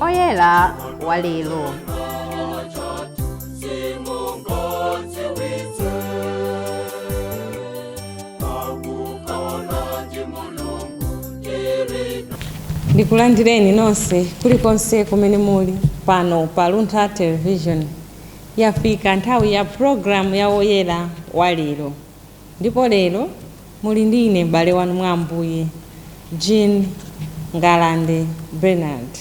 Oyela walelo. Ndikulandireni nonse kulikonse kumene muli pano pa Luntha Television. Yafika nthawi ya program ya Oyela walero. Ndipo lero muli ndine m'bale wanu mwa Ambuye Jean Ngalande Bernard.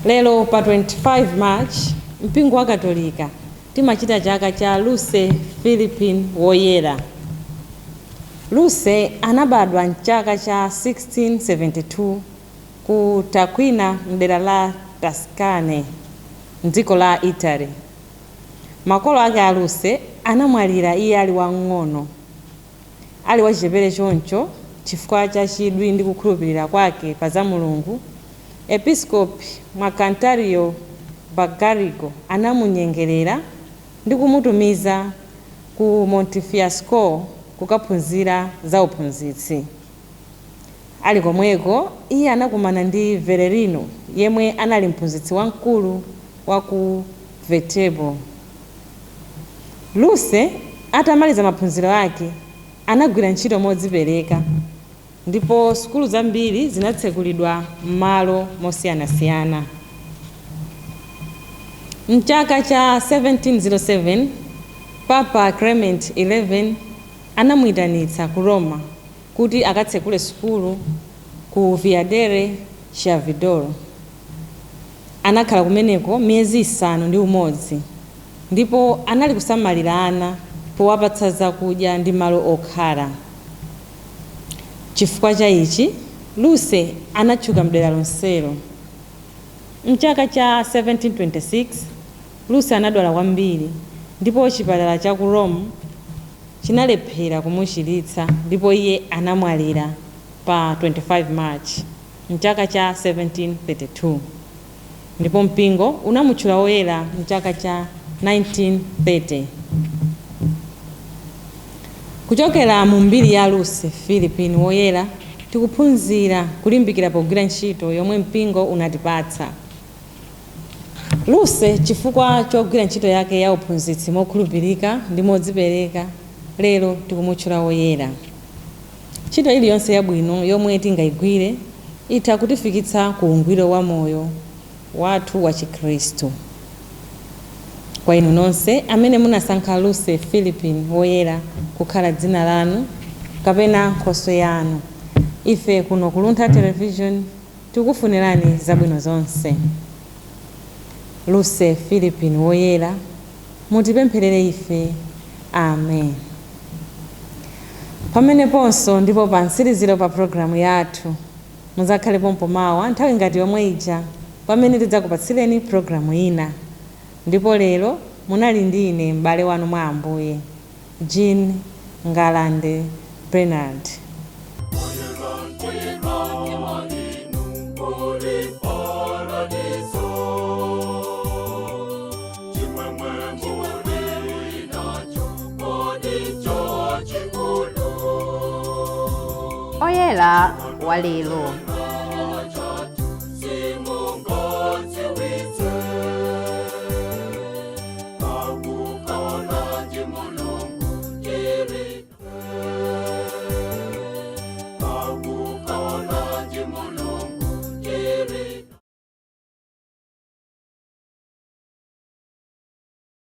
Lero pa 25 March mpingo wa Katolika timachita chaka cha Luce Philippine Woyera. Luce anabadwa mchaka cha 1672 ku Tarquinia mdera la Tuscany mdziko la Italy. Makolo ake a Luce anamwalira iye ali wang'ono, ali wachichepere choncho chifukwa cha chidwi ndi kukhulupirira kwake pa za Mulungu. Episcopi Marcantario Bagarigo anamunyengerera ndi kumutumiza ku Montefiasco kukaphunzira za uphunzitsi. Ali komweko iye anakumana ndi Vererino yemwe anali mphunzitsi wamkulu wa ku Viterbo. Luce atamaliza maphunziro ake anagwira ntchito modzipereka, ndipo sukulu zambiri zinatsekulidwa m'malo mosiyanasiyana. Mchaka cha 1707 Papa Clement XI anamuyitanitsa ku Roma kuti akatsekule sukulu ku Via delle Chiavedoro. Anakhala kumeneko miyezi 6 ndipo anali kusamalira ana powapatsa zakudya ndi malo okhala. Chifukwa cha ichi Luce anatchuka mdera lonselo. Mchaka cha 1726 Luce anadwala kwambiri ndipo chipatala cha ku Rome chinalephera kumuchiritsa, ndipo iye anamwalira pa 25 March mchaka cha 1732. Ndipo mpingo unamutchula woyera mchaka cha 1930. Kuchokera mu mbiri ya Luce Philippine Woyera tikuphunzira kulimbikira pogwira ntchito yomwe mpingo unatipatsa. Luce chifukwa chogwira ntchito yake ya uphunzitsi mokhulupirika ndi modzipereka, lero tikumutchula woyera. Ntchito iliyonse yabwino yomwe tingayigwire itha kutifikitsa ku ungwiro wa moyo wathu wa Chikhristu. Kwa inu nonse amene munasankha Luce Philippine Woyera kukhala dzina lanu kapena nkhoswe yanu, ife kuno ku Luntha Television tikufunirani zabwino zonse. Luce Philippine Woyera mutipempherere ife. Amen. Pameneponso ndipo pa mtsiriziro pa programu yathu muzakhalepo mpomawa nthawi ngati yomwe ija pamene tidzakupatsireni programu ina. Ndipo lero munali ndi ine m'bale wanu mwa Ambuye Jean Ngalande Bernard. Oyela walelo.